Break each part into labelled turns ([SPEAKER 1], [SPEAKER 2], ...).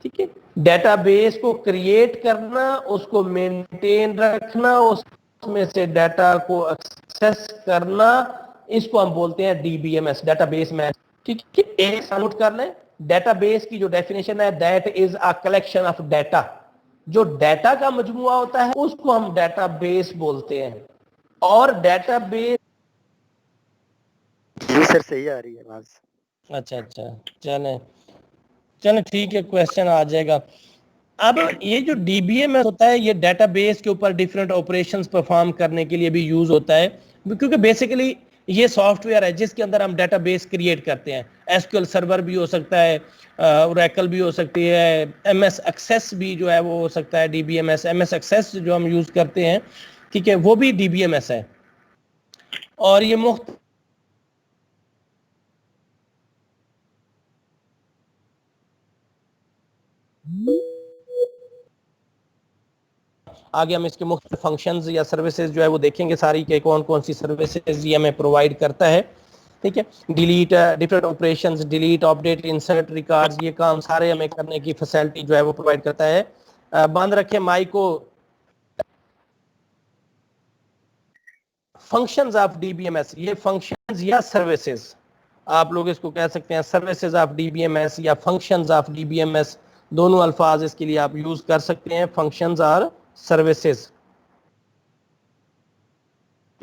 [SPEAKER 1] ٹھیک ہے. Data base کو کریٹ کرنا, اس کو مینٹین رکھنا, اس میں سے ڈیٹا کو ایکسیس کرنا, اس کو ہم بولتے ہیں D B M S, database management. ٹھیک ہے, ایک نوٹ کر لیں, ڈیٹا بیس کی جو ڈیفینیشن ہے, that is a collection of data. جو ڈیٹا کا مجموعہ ہوتا ہے اس کو ہم ڈیٹا بیس بولتے ہیں. اور ڈیٹا بیس,
[SPEAKER 2] جی سر صحیح آ رہی ہے آواز.
[SPEAKER 1] اچھا چلیں ٹھیک ہے, کویشچن آ جائے گا. اب یہ جو ڈی بی ایم ایس ہوتا ہے, یہ ڈیٹا بیس کے اوپر ڈیفرنٹ آپریشنز پرفارم کرنے کے لیے بھی یوز ہوتا ہے, کیونکہ بیسیکلی یہ سافٹ ویئر ہے جس کے اندر ہم ڈیٹا بیس کریٹ کرتے ہیں. ایس کیو ایل سرور بھی ہو سکتا ہے, اوریکل بھی ہو سکتی ہے, ایم ایس ایکسیس بھی جو ہے وہ ہو سکتا ہے, D B M S, M S access جو ہم یوز کرتے ہیں, ٹھیک ہے, وہ بھی ڈی بی ایم ایس ہے. اور یہ آگے ہم اس کے مختلف فنکشنز یا سروسز جو ہے وہ دیکھیں گے ساری, کہ کون کون سی سروسز یہ ہمیں پرووائڈ کرتا ہے. ٹھیک ہے, delete, different operations, delete, update, insert, records, یہ کام سارے ہمیں کرنے کی فیسلٹی جو ہے وہ پرووائڈ کرتا ہے. بند رکھیں مائک کو. Functions of D B M S, یہ فنکشنز یا سروسز, آپ لوگ اس کو کہہ سکتے ہیں services of D B M S یا functions of D B M S, دونوں الفاظ اس کے لیے آپ یوز کر سکتے ہیں, فنکشنز اور سروسز.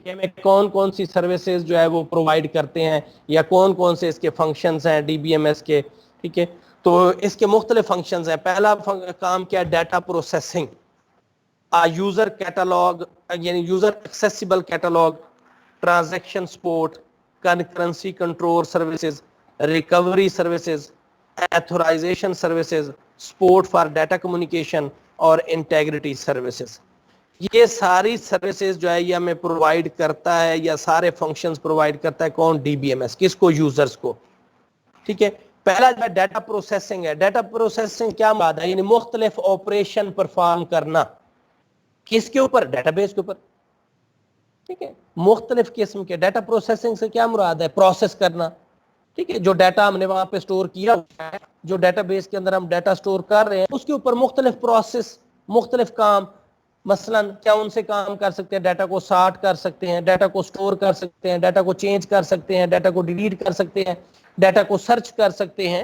[SPEAKER 1] میں کون کون سی سروسز جو ہے وہ پرووائڈ کرتے ہیں, یا کون کون سے اس کے فنکشنز ہیں ڈی بی ایم ایس کے. ٹھیک ہے, تو اس کے مختلف فنکشنز ہیں. پہلا کام کیا ہے, ڈیٹا پروسیسنگ, یوزر کیٹالوگ یعنی user accessible catalogue, transaction support, concurrency control services, recovery services, authorisation services, support for data communication, اور انٹیگریٹی سروسز. یہ ساری سروسز جو ہے یہ ہمیں پرووائڈ کرتا ہے, یا سارے فنکشنز پرووائڈ کرتا ہے کون, ڈی بی ایم ایس. کس کو, یوزرز کو. ٹھیک ہے, پہلا جو ہے ڈیٹا پروسیسنگ ہے. ڈیٹا پروسیسنگ کیا مراد ہے, یعنی مختلف آپریشن پرفارم کرنا. کس کے اوپر, ڈیٹا بیس کے اوپر. ٹھیک ہے, مختلف قسم کے ڈیٹا پروسیسنگ سے کیا مراد ہے, پروسیس کرنا. ٹھیک ہے, جو ڈیٹا ہم نے وہاں پہ سٹور کیا ہے, جو ڈیٹا بیس کے اندر ہم ڈیٹا سٹور کر رہے ہیں, اس کے اوپر مختلف پروسیس, مختلف کام. مثلا کیا ان سے کام کر سکتے ہیں, ڈیٹا کو سارٹ کر سکتے ہیں, ڈیٹا کو سٹور کر سکتے ہیں, ڈیٹا کو چینج کر سکتے ہیں, ڈیٹا کو ڈیلیٹ کر سکتے ہیں, ڈیٹا کو سرچ کر سکتے ہیں.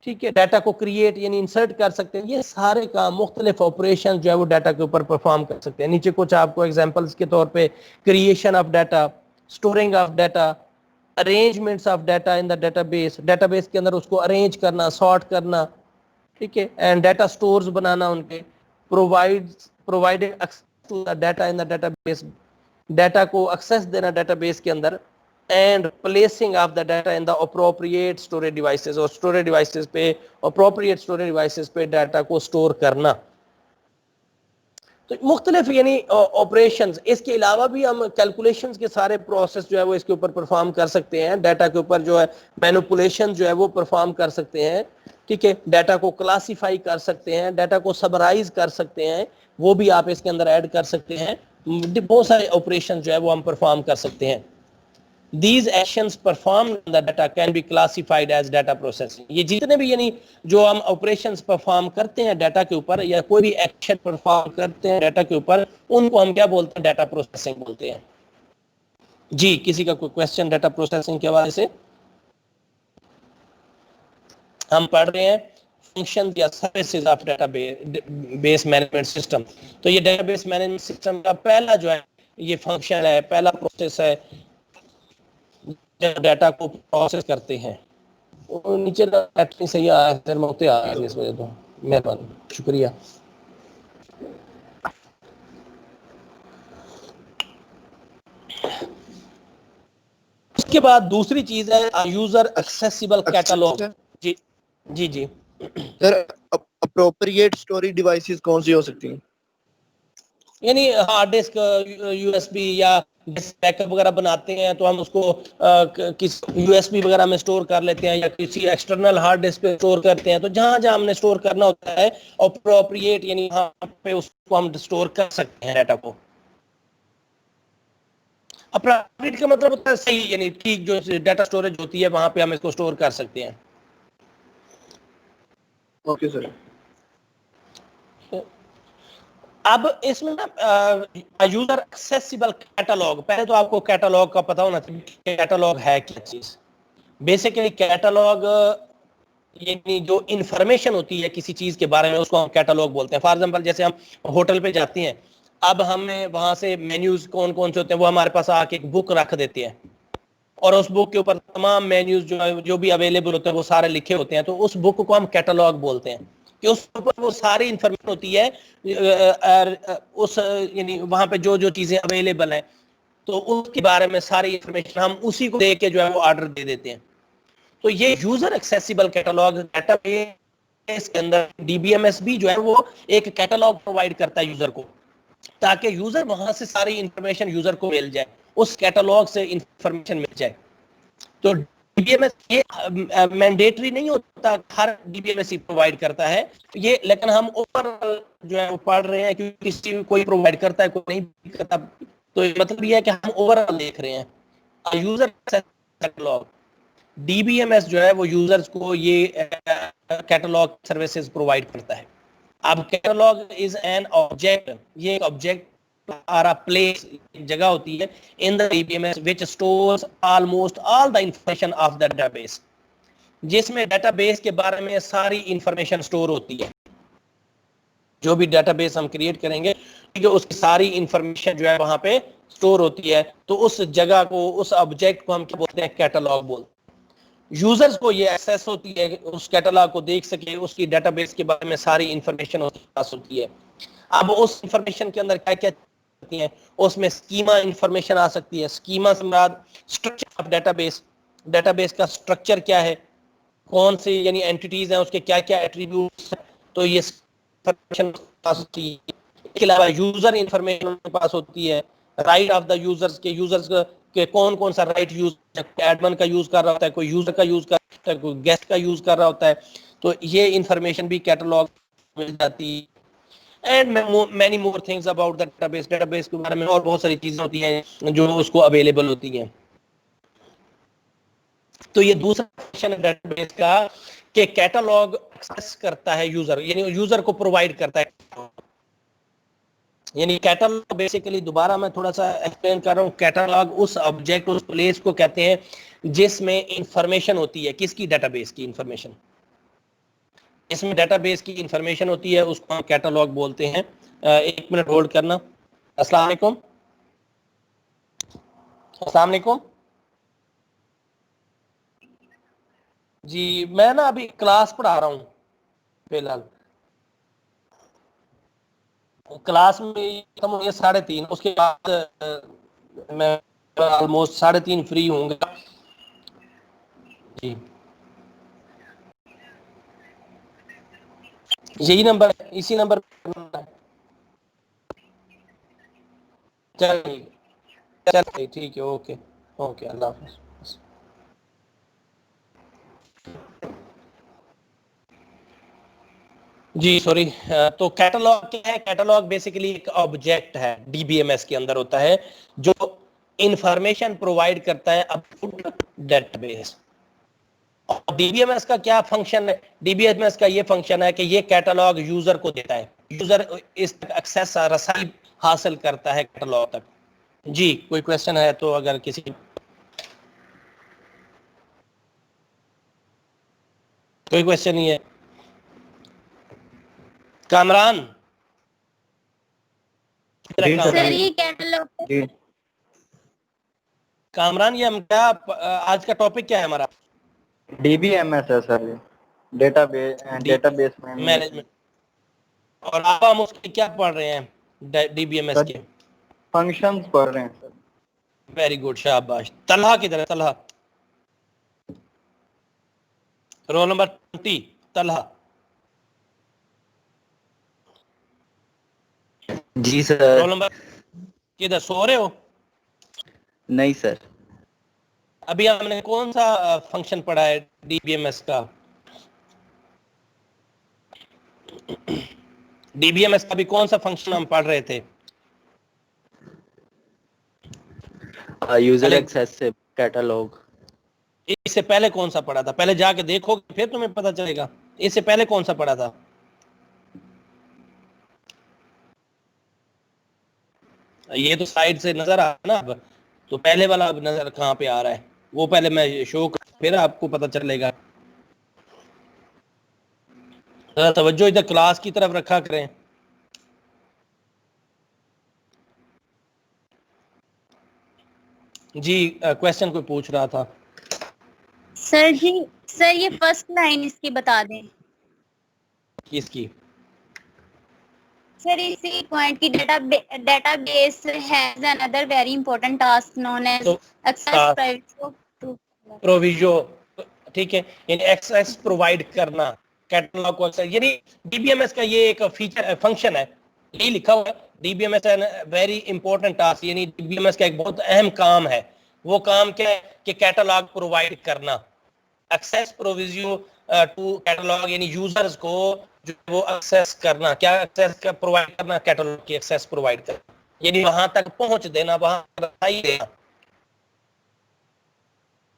[SPEAKER 1] ٹھیک ہے, ڈیٹا کو کریٹ یعنی انسرٹ کر سکتے ہیں. یہ سارے کام, مختلف آپریشن جو ہے وہ ڈیٹا کے اوپر پرفارم کر سکتے ہیں. نیچے کچھ آپ کو ایگزامپلس کے طور پہ, creation of data, storing of data, arrangements of data in the database, database کے اندر اس کو ارینج کرنا, سارٹ کرنا. ٹھیک ہے, اینڈ ڈیٹا سٹورز بنانا ان کے, providing access to the data in the database, data کو ایکسیس دینا ڈیٹا بیس کے اندر, and placing of the data in the appropriate storage devices, اور اسٹوریج ڈیوائسز پہ, اپروپریٹ اسٹوریج ڈیوائسز پہ ڈیٹا کو اسٹور کرنا. تو مختلف یعنی آپریشنز. اس کے علاوہ بھی ہم کیلکولیشنز کے سارے پروسیس جو ہے وہ اس کے اوپر پرفارم کر سکتے ہیں. ڈیٹا کے اوپر جو ہے مینوپولیشن جو ہے وہ پرفارم کر سکتے ہیں. ٹھیک ہے, ڈیٹا کو کلاسیفائی کر سکتے ہیں, ڈیٹا کو سمرائز کر سکتے ہیں, وہ بھی آپ اس کے اندر ایڈ کر سکتے ہیں. بہت سارے آپریشن جو ہے وہ ہم پرفارم کر سکتے ہیں. These actions performed on the data can be classified as data processing. یہ جتنے بھی یعنی جو ہم آپریشنز پرفارم کرتے ہیں ڈیٹا کے اوپر, یا کوئی بھی ایکشن پرفارم کرتے ہیں ڈیٹا کے اوپر, ان کو ہم کیا بولتے ہیں, ڈیٹا پروسیسنگ بولتے ہیں. جی, کسی کا کوئی کوشچن ڈیٹا پروسیسنگ کے حوالے سے؟ ہم پڑھ رہے ہیں فنکشن یا services of database management system. تو یہ ڈیٹا بیس مینجمنٹ سسٹم کا پہلا جو ہے یہ فنکشن ہے, پہلا پروسیس ہے, ڈیٹا کو پروسیس کرتے ہیں. نیچے صحیح آ رہا ہے, اس وجہ تو مہربانی, شکریہ. اس کے بعد دوسری چیز ہے یوزر ایکسیسیبل کیٹالوگ. جی جی جی
[SPEAKER 2] سر, اپروپریٹ اسٹوریج ڈیوائسز کون سی ہو سکتی ہیں؟
[SPEAKER 1] یعنی hard disk, U S B یا بیک اپ وغیرہ بناتے ہیں تو ہم اس کو کس یو ایس بی وغیرہ میں سٹور کر لیتے ہیں, یا کسی ایکسٹرنل ہارڈ ڈسک پہ سٹور کرتے ہیں. تو جہاں جہاں ہم نے سٹور کرنا ہوتا ہے اپروپریٹ یعنی وہاں پہ اس کو ہم سٹور کر سکتے ہیں ڈیٹا کو. اپروپریٹ کا مطلب ہوتا ہے صحیح, یعنی ٹھیک جو ڈیٹا سٹوریج ہوتی ہے وہاں پہ ہم اس کو سٹور کر سکتے ہیں.
[SPEAKER 2] Okay sir.
[SPEAKER 1] اب اس میں نا یوزر ایکسیسیبل کیٹالوگ، پہلے تو آپ کو کیٹالوگ کا پتا ہونا چاہیے کیٹالوگ ہے کیا چیز. بیسیکلی کیٹالوگ یعنی جو انفارمیشن ہوتی ہے کسی چیز کے بارے میں اس کو ہم کیٹالوگ بولتے ہیں. فار ایگزامپل جیسے ہم ہوٹل پہ جاتے ہیں، اب ہمیں وہاں سے مینیوز کون کون سے ہوتے ہیں وہ ہمارے پاس آ کے ایک بک رکھ دیتے ہیں، اور اس بک کے اوپر تمام مینیوز جو بھی اویلیبل ہوتے ہیں وہ سارے لکھے ہوتے ہیں. تو اس بک کو ہم کیٹالوگ بولتے ہیں کہ اس پر وہ ساری انفارمیشن ہوتی ہے اس یعنی وہاں پہ جو جو چیزیں اویلیبل ہیں تو اس کے بارے میں ساری انفارمیشن ہم اسی کو دے کے جو ہے وہ آرڈر دے دیتے ہیں. تو یہ یوزر ایکسیسیبل کیٹالوگ ڈیٹا بیس کے اندر ڈی بی ایم ایس بھی جو ہے وہ ایک کیٹالوگ پرووائڈ کرتا ہے یوزر کو، تاکہ یوزر وہاں سے ساری انفارمیشن یوزر کو مل جائے، اس کیٹالوگ سے انفارمیشن مل جائے. تو ڈی بی ایم ایس یہ مینڈیٹری نہیں ہوتا ہر D B M S provide کرتا ہے یہ، لیکن ہم اوور جو ہے وہ پڑھ رہے ہیں کیونکہ کسی کوئی پرووائڈ کرتا ہے کوئی نہیں کرتا، تو مطلب یہ ہے کہ ہم اوور آل دیکھ رہے ہیں. User catalogue D B M S جو ہے وہ یوزرز کو یہ کیٹالوگ سروسز پرووائڈ کرتا ہے. اب کیٹالوگ از این آبجیکٹ، یہ ایک آبجیکٹ اور پلیس جگہ ہوتی ہے in the DBMS which stores almost all the information of the database، جس میں ڈیٹا بیس کے بارے میں ساری انفارمیشن سٹور ہوتی ہے. جو بھی ڈیٹا بیس ہم کریٹ کریں گے اس کی ساری انفارمیشن جو ہے وہاں پہ سٹور ہوتی ہے، تو اس جگہ کو اس آبجیکٹ کو ہم کیا بولتے ہیں کیٹالوگ بولتے ہیں. یوزرز کو یہ ایکسیس ہوتی ہے کہ اس کیٹالوگ کو دیکھ سکے، اس کی ڈیٹا بیس کے بارے میں ساری انفارمیشن اس کے پاس ہوتی ہے. اب اس انفارمیشن کے اندر کیا کیا ہوتی ہیں، اس میں اسکیما انفارمیشن آ سکتی ہے. اسکیما سے مراد structure of database, database کا اسٹرکچر کیا ہے، کون سی یعنی اینٹیز ہیں، اس کے کیا کیا ایٹریبیوٹس ہیں، تو یہ انفارمیشن پاس ہوتی ہے. اس کے علاوہ یوزر انفارمیشن پاس ہوتی ہے، رائٹ آف دا یوزرز کے یوزرز کہ کون کون سا رائٹ یوز ایڈمن کا یوز کر رہا ہوتا ہے، کوئی یوزر کا یوز کر رہا ہوتا ہے، کوئی گیسٹ کا یوز کر رہا ہوتا ہے. تو یہ انفارمیشن بھی کیٹالوگ مل جاتی ہے. And many more things about database, database کے بارے میں اور بہت ساری چیزیں ہوتی ہیں جو اس کو اویلیبل ہوتی ہیں. تو یہ دوسرا فنکشن ہے ڈیٹا بیس کا کہ کیٹالوگ ایکسس کرتا ہے یوزر، یعنی یوزر کو پرووائڈ کرتا ہے. یعنی کیٹالوگ بیسیکلی دوبارہ میں تھوڑا سا ایکسپلین کر رہا ہوں، کیٹالوگ اس آبجیکٹ اس پلیس کو کہتے ہیں جس میں انفارمیشن ہوتی ہے. کس کی؟ ڈیٹا بیس کی انفارمیشن. اس میں ڈیٹا بیس کی انفارمیشن ہوتی ہے، اس کو ہم کیٹالوگ بولتے ہیں. ایک منٹ ہولڈ کرنا. السلام علیکم. السلام علیکم جی، میں نا ابھی کلاس پڑھا رہا ہوں فی الحال. کلاس میں ختم ہو گیا 3:30، اس کے بعد میں آلموسٹ 3:30 فری ہوں گا. جی یہی نمبر ہے، اسی نمبر پہ. چلیے ٹھیک ہے، اوکے اوکے، اللہ حافظ. جی سوری. تو کیٹالوگ کیا ہے؟ کیٹالوگ بیسیکلی ایک آبجیکٹ ہے ڈی بی ایم ایس کے اندر ہوتا ہے جو انفارمیشن پرووائڈ کرتا ہے about database. D B M S کا کیا فنکشن ہے؟ ڈی بی ایم ایس کا یہ فنکشن ہے کہ یہ کیٹالوگ یوزر کو دیتا ہے، یوزر اس تک ایکسیس رسائی حاصل کرتا ہے کیٹالوگ تک. جی کوئی کوشچن ہے تو اگر کسی، کوئی کوشچن نہیں ہے. کامران
[SPEAKER 3] سر یہ کیٹالوگ
[SPEAKER 1] کامران یہ ہم کیا آج کا ٹاپک کیا ہے ہمارا؟
[SPEAKER 4] ڈی بی ایم ایس ہے سر، ڈیٹا بیس
[SPEAKER 1] مینجمنٹ. اور آپ ہم اس کے کیا پڑھ رہے ہیں ڈی بی ایم ایس کے؟
[SPEAKER 4] فنکشنز پڑھ رہے ہیں سر.
[SPEAKER 1] ویری گڈ، شاباش. طلحہ کدھر ہے؟ Talha roll number 20. طلحہ
[SPEAKER 5] جی سر.
[SPEAKER 1] رول نمبر کدھر؟ سو رہے ہو؟
[SPEAKER 5] نہیں سر.
[SPEAKER 1] ابھی ہم نے کون سا فنکشن پڑھا ہے ڈی بی ایم ایس کا؟ ڈی بی ایم ایس کا بھی کون سا فنکشن ہم پڑھ رہے تھے؟
[SPEAKER 5] User access کیٹالوگ.
[SPEAKER 1] اس سے پہلے کون سا پڑھا تھا؟ پہلے جا کے دیکھو گے پھر تمہیں پتہ چلے گا. اس سے پہلے کون سا پڑھا تھا؟ یہ تو سائڈ سے نظر آ رہا نا اب، تو پہلے والا اب نظر کہاں پہ آ رہا ہے وہ پہلے میں شو پھر آپ کو پتہ چلے گا. توجہ ادھر کلاس کی طرف رکھا کریں. جی کویسچن کوئی پوچھ رہا تھا.
[SPEAKER 3] سر جی سر یہ فرسٹ لائن اس کی بتا دیں.
[SPEAKER 1] کس کی؟
[SPEAKER 3] سر اسی پوائنٹ کی data base has another very important task known as access private
[SPEAKER 1] پروویژو، ٹھیک ہے، یعنی ایکسیس پرووائڈ کرنا کیٹلاگ کو، یعنی ڈی بی ایم ایس کا یہ ایک فیچر فنکشن ہے، یہی لکھا ہوا ہے D B M S very important task, یعنی ڈی بی ایم ایس کا ایک بہت اہم کام ہے. وہ کام کیا ہے کہ کیٹلاگ پرووائڈ کرنا، ایکسیس پروویژو ٹو کیٹلاگ، یعنی یوزرز کو جو وہ ایکسیس کرنا، کیا ایکسیس پرووائڈ کرنا، کیٹلاگ کی ایکسیس پرووائڈ کرنا، یعنی وہاں تک پہنچ دینا، وہاں رسائی دینا.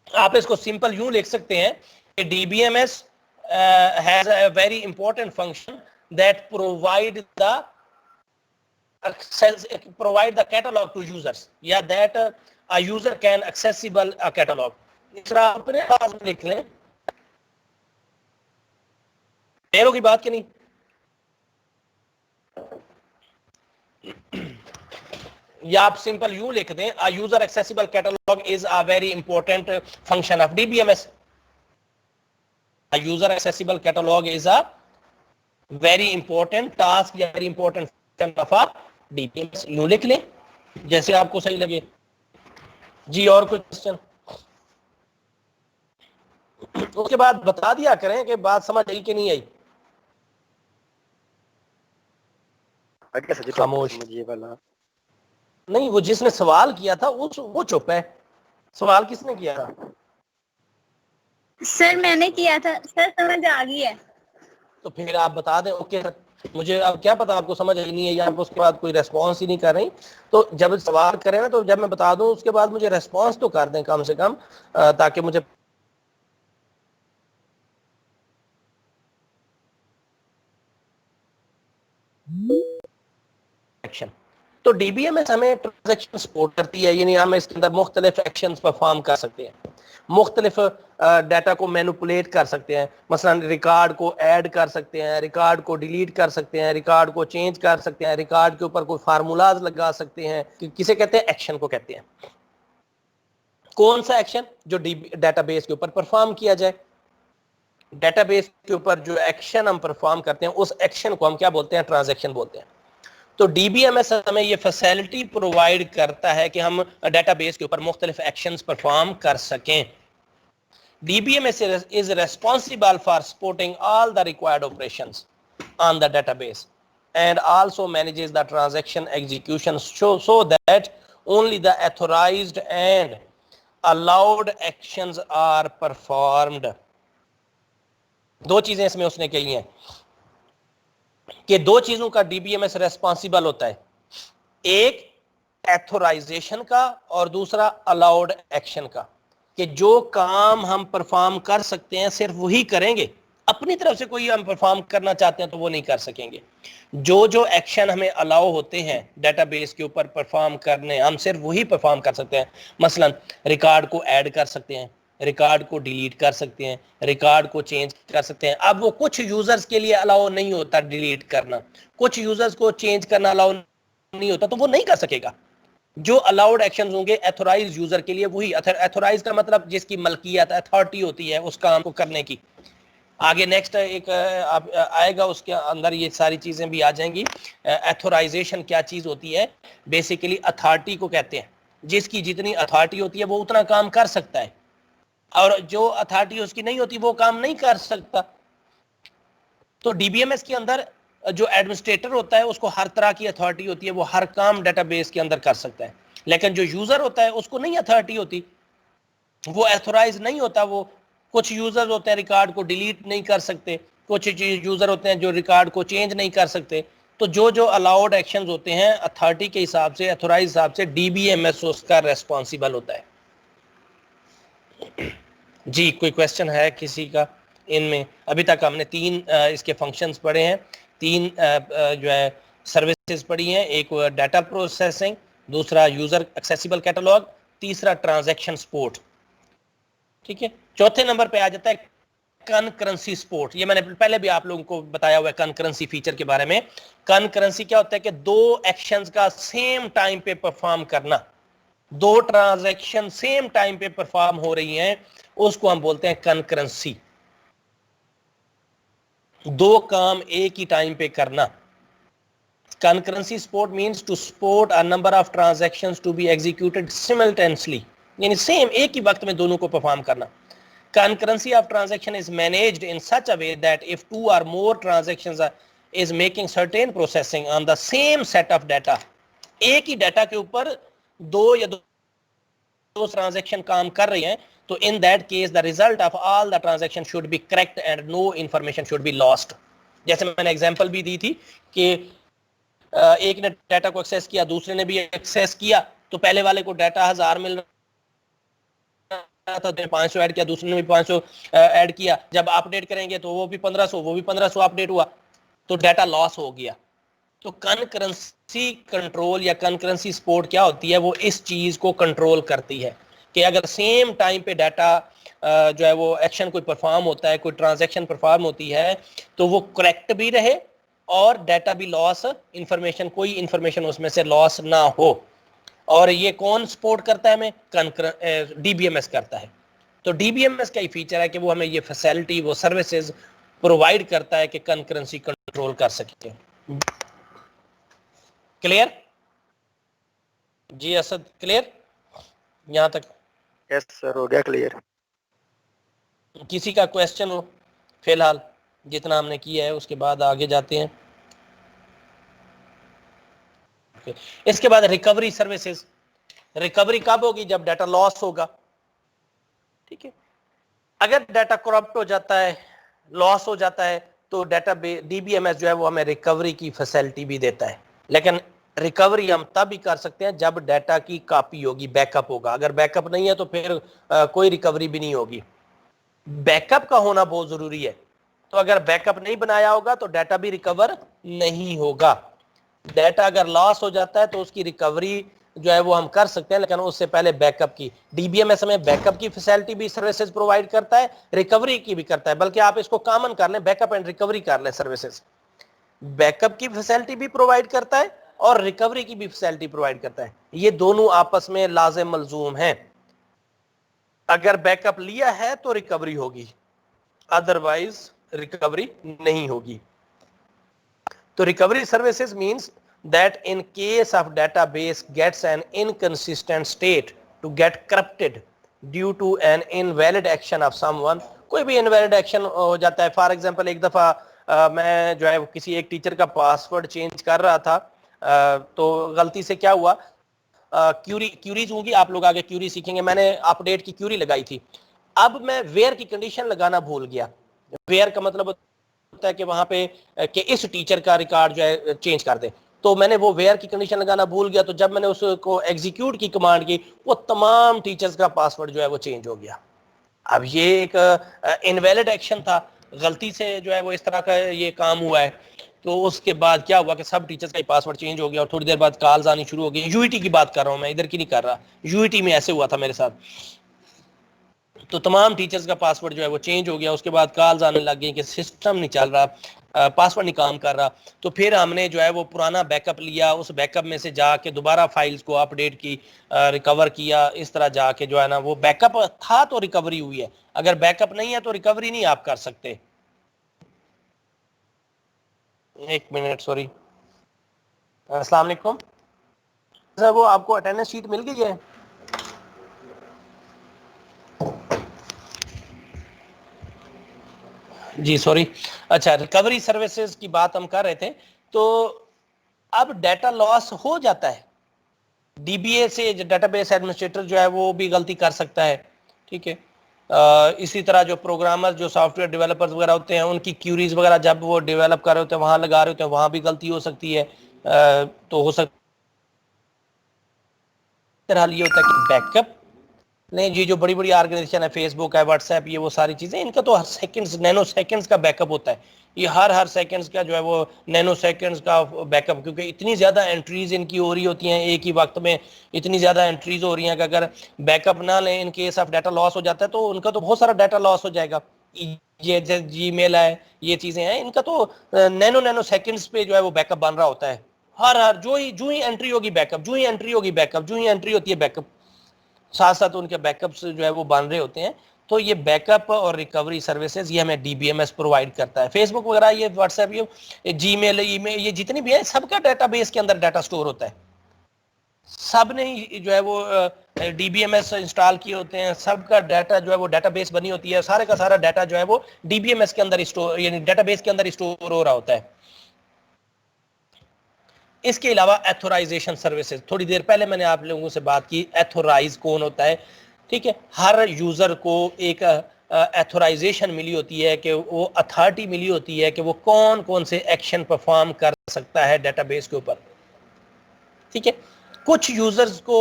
[SPEAKER 1] آپ اس کو سمپل یوں لکھ سکتے ہیں کہ D B M S has a very important function that provide the catalog to users یا that a user can accessible a catalog. اس طرح اپنے پاس لکھ لیں. دیروں کی بات کی نہیں. یا آپ سمپل یوں لکھ دیں a user accessible catalog is a very important function of DBMS. A user accessible catalog is a very important task یا very important function of a DBMS. یوں لکھ لیں جیسے آپ کو صحیح لگے. جی اور کوئی کوشچن؟ اس کے بعد بتا دیا کریں کہ بات سمجھ آئی کہ نہیں آئی. خاموش نہیں، وہ جس نے سوال کیا تھا وہ چپ ہے. سوال کس نے کیا تھا؟
[SPEAKER 3] سر میں نے کیا تھا. سر سمجھ آ گئی ہے.
[SPEAKER 1] تو پھر آپ بتا دیں اوکے سر. مجھے اب کیا پتا آپ کو سمجھ آئی نہیں ہے یا آپ اس کے بعد کوئی ریسپانس ہی نہیں کر رہی. تو جب سوال کریں نا تو جب میں بتا دوں اس کے بعد مجھے ریسپانس تو کر دیں کم سے کم، تاکہ مجھے ایکشن. تو ڈی بی ایم ایس ہمیں ٹرانزیکشن سپورٹ کرتی ہے، یعنی ہم اس کے اندر مختلف ایکشنز پرفارم کر سکتے ہیں، مختلف ڈیٹا کو مینوپولیٹ کر سکتے ہیں. مثلا ریکارڈ کو ایڈ کر سکتے ہیں، ریکارڈ کو ڈیلیٹ کر سکتے ہیں، ریکارڈ کو چینج کر سکتے ہیں، ریکارڈ کے اوپر کوئی فارمولاز لگا سکتے ہیں. کسے کہتے ہیں؟ ایکشن کو کہتے ہیں. کون سا ایکشن؟ جو ڈیٹا بیس کے اوپر پرفارم کیا جائے. ڈیٹا بیس کے اوپر جو ایکشن ہم پرفارم کرتے ہیں اس ایکشن کو ہم کیا بولتے ہیں؟ ٹرانزیکشن بولتے ہیں. تو ڈی بی ایم ایس ہمیں یہ فیسلٹی پرووائڈ کرتا ہے کہ ہم ڈیٹا بیس کے اوپر مختلف ایکشنز پرفارم کر سکیں. D B M S is responsible for supporting all the required operations on the database and also manages the transaction execution so that only the authorized and allowed actions are performed. دو چیزیں اس میں اس نے کہی ہیں کہ دو چیزوں کا D B M S responsible ہوتا ہے، ایک ایتھورائزیشن کا اور دوسرا الاؤڈ ایکشن کا، کہ جو کام ہم پرفارم کر سکتے ہیں صرف وہی کریں گے. اپنی طرف سے کوئی ہم پرفارم کرنا چاہتے ہیں تو وہ نہیں کر سکیں گے. جو ایکشن ہمیں الاؤ ہوتے ہیں ڈیٹا بیس کے اوپر پرفارم کرنے، ہم صرف وہی پرفارم کر سکتے ہیں. مثلا ریکارڈ کو ایڈ کر سکتے ہیں، ریکارڈ کو ڈیلیٹ کر سکتے ہیں، ریکارڈ کو چینج کر سکتے ہیں. اب وہ کچھ یوزرز کے لیے الاؤ نہیں ہوتا ڈیلیٹ کرنا، کچھ یوزرز کو چینج کرنا الاؤ نہیں ہوتا، تو وہ نہیں کر سکے گا. جو الاؤڈ ایکشنز ہوں گے ایتھورائز یوزر کے لیے وہی. ایتھورائز کا مطلب جس کی ملکیت اتھارٹی ہوتی ہے اس کام کو کرنے کی. آگے نیکسٹ ایک آئے گا اس کے اندر یہ ساری چیزیں بھی آ جائیں گی. ایتھورائزیشن کیا چیز ہوتی ہے؟ بیسیکلی اتھارٹی کو کہتے ہیں. جس کی جتنی اتھارٹی ہوتی ہے وہ اتنا کام کر سکتا ہے، اور جو اتھارٹی اس کی نہیں ہوتی وہ کام نہیں کر سکتا. تو ڈی بی ایم ایس کے اندر جو ایڈمنسٹریٹر ہوتا ہے اس کو ہر طرح کی اتھارٹی ہوتی ہے، وہ ہر کام ڈیٹا بیس کے اندر کر سکتا ہے. لیکن جو یوزر ہوتا ہے اس کو نہیں اتھارٹی ہوتی، وہ ایتھورائز نہیں ہوتا. وہ کچھ یوزر ہوتے ہیں ریکارڈ کو ڈیلیٹ نہیں کر سکتے، کچھ یوزر ہوتے ہیں جو ریکارڈ کو چینج نہیں کر سکتے. تو جو الاؤڈ ایکشنز ہوتے ہیں اتھارٹی کے حساب سے، ایتھورائز حساب سے، ڈی بی ایم ایس اس کا ریسپانسیبل ہوتا ہے. جی کوئی کویسچن ہے کسی کا؟ ان میں ابھی تک ہم نے 3 اس کے فنکشنز پڑھے ہیں, 3 جو ہے سروسز پڑھی ہیں. ایک ڈیٹا پروسیسنگ, دوسرا یوزر ایکسیسیبل کیٹالوگ, تیسرا ٹرانزیکشن سپورٹ. ٹھیک ہے, چوتھے نمبر پہ آ جاتا ہے کنکرنسی سپورٹ. یہ میں نے پہلے بھی آپ لوگوں کو بتایا ہوا ہے کنکرنسی فیچر کے بارے میں. کنکرنسی کیا ہوتا ہے کہ 2 ایکشنز کا سیم ٹائم پہ پرفارم کرنا, 2 ٹرانزیکشن سیم ٹائم پہ پرفارم ہو رہی ہیں, اس کو ہم بولتے ہیں کنکرنسی. 2 کام ایک ہی ٹائم پہ کرنا. Concurrency support means to support a number of transactions to be executed simultaneously. یعنی سیم ایک ہی وقت میں دونوں کو پرفارم کرنا. Concurrency of transaction is managed in such a way that if 2 or more transactions is making certain processing on the same set of data, ایک ہی data کے اوپر 2 یا 2 ٹرانزیکشن کام کر رہی ہیں, تو in that case the result of all the transaction should be correct and no information should be lost. جیسے میں نے ایگزامپل بھی دی تھی کہ ایک نے ڈیٹا کو ایکسیس کیا, دوسرے نے بھی ایکسیس کیا, تو پہلے والے کو ڈیٹا 1000 مل رہا تھا, 500 ایڈ کیا, دوسرے نے بھی 500 ایڈ کیا. جب اپڈیٹ کریں گے تو وہ بھی 1500, وہ بھی 1500 اپڈیٹ ہوا, تو ڈیٹا لاس ہو گیا. تو کنکرنسی کنٹرول یا کنکرنسی سپورٹ کیا ہوتی ہے, وہ اس چیز کو کنٹرول کرتی ہے کہ اگر سیم ٹائم پہ ڈیٹا جو ہے وہ ایکشن کوئی پرفارم ہوتا ہے, کوئی ٹرانزیکشن پرفارم ہوتی ہے, تو وہ کریکٹ بھی رہے اور ڈیٹا بھی لاس, انفارمیشن کوئی انفارمیشن اس میں سے لاس نہ ہو. اور یہ کون سپورٹ کرتا ہے ہمیں؟ ڈی بی ایم ایس کرتا ہے. تو ڈی بی ایم ایس کا ہی فیچر ہے کہ وہ ہمیں یہ فیسلٹی, وہ سروسز پرووائڈ کرتا ہے کہ کنکرنسی کنٹرول کر سکتے. کلیئر جی اسد؟ کلیئر یہاں تک؟
[SPEAKER 2] یس سر, ہو گیا کلیئر.
[SPEAKER 1] کسی کا کویسچن ہو فی الحال جتنا ہم نے کیا ہے, اس کے بعد آگے جاتے ہیں. اس کے بعد ریکوری سروسز. ریکوری کب ہوگی؟ جب ڈیٹا لاس ہوگا. ٹھیک ہے, اگر ڈیٹا کرپٹ ہو جاتا ہے, لاس ہو جاتا ہے, تو data D B M S جو ہے وہ ہمیں ریکوری کی فیسلٹی بھی دیتا ہے. لیکن ریکوری ہم تب ہی کر سکتے ہیں جب ڈیٹا کی کاپی ہوگی, بیک اپ ہوگا. اگر بیک اپ نہیں ہے تو پھر کوئی ریکوری بھی نہیں ہوگی. بیک اپ کا ہونا بہت ضروری ہے. تو اگر بیک اپ نہیں بنایا ہوگا تو ڈیٹا بھی ریکور نہیں ہوگا. ڈیٹا اگر لاس ہو جاتا ہے تو اس کی ریکوری جو ہے وہ ہم کر سکتے ہیں, لیکن اس سے پہلے بیک اپ کی. ڈی بی ایم ایس ہمیں بیک اپ کی فیسلٹی بھی سروسز پرووائڈ کرتا ہے, ریکوری کی بھی کرتا ہے. بلکہ آپ اس کو کامن کر لیں, بیک اپ اینڈ ریکوری کر لیں سروسز. بیک اپ کی فیسلٹی بھی پرووائڈ کرتا ہے اور ریکوری کی بھی فیسلٹی پرووائڈ کرتا ہے. یہ دونوں آپس میں لازم ملزوم ہیں. اگر بیک اپ لیا ہے تو ریکوری ہوگی, ادروائز ریکوری نہیں ہوگی. تو recovery services means that in case of database gets an inconsistent state to get corrupted due to an invalid action of someone. کوئی بھی invalid action ہو جاتا ہے. فار ایگزامپل ایک دفعہ میں جو ہے کسی ایک ٹیچر کا پاسورڈ چینج کر رہا تھا, تو غلطی سے کیا ہوا, کیوریز ہوں گی, آپ لوگ آگے کیوری سیکھیں گے. میں نے اپڈیٹ کی کیوری لگائی تھی. اب میں ویئر کی کنڈیشن لگانا بھول گیا. ویئر کا مطلب ہوتا ہے کہ وہاں پہ کہ اس ٹیچر کا ریکارڈ جو ہے چینج کر دیں. تو میں نے وہ ویئر کی کنڈیشن لگانا بھول گیا. تو جب میں نے اس کو ایگزیکیوٹ کی کمانڈ کی, وہ تمام ٹیچرز کا پاسورڈ جو ہے وہ چینج ہو گیا. اب یہ ایک انویلڈ ایکشن تھا, غلطی سے جو ہے وہ اس طرح کا یہ کام ہوا ہے. تو اس کے بعد کیا ہوا کہ سب ٹیچرز کا پاسورڈ چینج ہو گیا, اور تھوڑی دیر بعد کالز آنی شروع ہو گئی. یو ای ٹی کی بات کر رہا ہوں میں, ادھر کی نہیں کر رہا. یو ای ٹی میں ایسے ہوا تھا میرے ساتھ. تو تمام ٹیچرز کا پاسورڈ جو ہے وہ چینج ہو گیا. اس کے بعد کالز آنے لگ گئی کہ سسٹم نہیں چل رہا, پاسورڈ نہیں کام کر رہا. تو پھر ہم نے جو ہے وہ پرانا بیک اپ لیا, اس بیک اپ میں سے جا کے دوبارہ فائلز کو اپڈیٹ کی, ریکور کیا. اس طرح جا کے جو ہے نا وہ بیک اپ تھا تو ریکوری ہوئی ہے. اگر بیک اپ نہیں ہے تو ریکوری نہیں آپ کر سکتے. ایک منٹ, سوری. السلام علیکم سر, وہ آپ کو اٹینڈنس شیٹ مل گئی ہے؟ جی سوری. اچھا, ریکوری سروسز کی بات ہم کر رہے تھے. تو اب ڈیٹا لاس ہو جاتا ہے, ڈی بی اے سے ڈیٹا بیس ایڈمنسٹریٹر جو ہے وہ بھی غلطی کر سکتا ہے. ٹھیک ہے, اسی طرح جو پروگرامر, جو سافٹ ویئر ڈیولپرز وغیرہ ہوتے ہیں, ان کی کیوریز وغیرہ جب وہ ڈیولپ کر رہے ہوتے ہیں, وہاں لگا رہے ہوتے ہیں, وہاں بھی غلطی ہو سکتی ہے. تو ہو سکتا ہے یہ ہوتا ہے کہ بیک اپ نہیں جی، جو بڑی بڑی آرگنائزیشن ہے، فیس بک ہے، واٹس ایپ، یہ وہ ساری چیزیں، ان کا تو ہر سیکنڈز، نینو سیکنڈز کا بیک اپ ہوتا ہے. یہ ہر سیکنڈز کا جو ہے وہ نینو سیکنڈز کا بیک اپ، کیونکہ اتنی زیادہ انٹریز ان کی ہو رہی ہوتی ہیں ایک ہی وقت میں، اتنی زیادہ انٹریز ہو رہی ہیں کہ اگر بیک اپ نہ لیں in case of data loss ہو جاتا ہے تو ان کا تو بہت سارا ڈیٹا لاس ہو جائے گا. یہ جی میل ہے، یہ چیزیں ہیں، ان کا تو نینو سیکنڈز پہ جو ہے وہ بیک اپ بن رہا ہوتا ہے. ہر جو ہی انٹری ہوگی بیک اپ، جو ہی انٹری ہوگی بیک اپ، جو ہی انٹری ہوتی ہے بیک اپ، ساتھ ساتھ ان کے بیک اپس جو ہے وہ بن رہے ہوتے ہیں. تو یہ بیک اپ اور ریکوری سروسز یہ ہمیں D B M S provide کرتا ہے. فیس بک وغیرہ، یہ واٹس ایپ، یہ جی میل، ای میل، یہ جتنی بھی ہیں سب کا ڈیٹا بیس کے اندر ڈیٹا سٹور ہوتا ہے. سب نے جو ہے وہ D B M S install کیے ہوتے ہیں، سب کا ڈیٹا جو ہے وہ ڈیٹا بیس بنی ہوتی ہے، سارے کا سارا ڈیٹا جو ہے وہ ڈی بی ایم ایس کے اندر اسٹور، یعنی ڈیٹا بیس کے اندر اسٹور ہو رہا ہوتا ہے. اس کے علاوہ ایتھورائزیشن سروسز، تھوڑی دیر پہلے میں نے آپ لوگوں سے بات کی ایتھورائز کون ہوتا ہے. ٹھیک ہے، ہر یوزر کو ایک ایتھورائزیشن ملی ہوتی ہے، کہ وہ اتھارٹی ملی ہوتی ہے کہ وہ کون کون سے ایکشن پرفارم کر سکتا ہے ڈیٹا بیس کے اوپر. ٹھیک ہے، کچھ یوزرز کو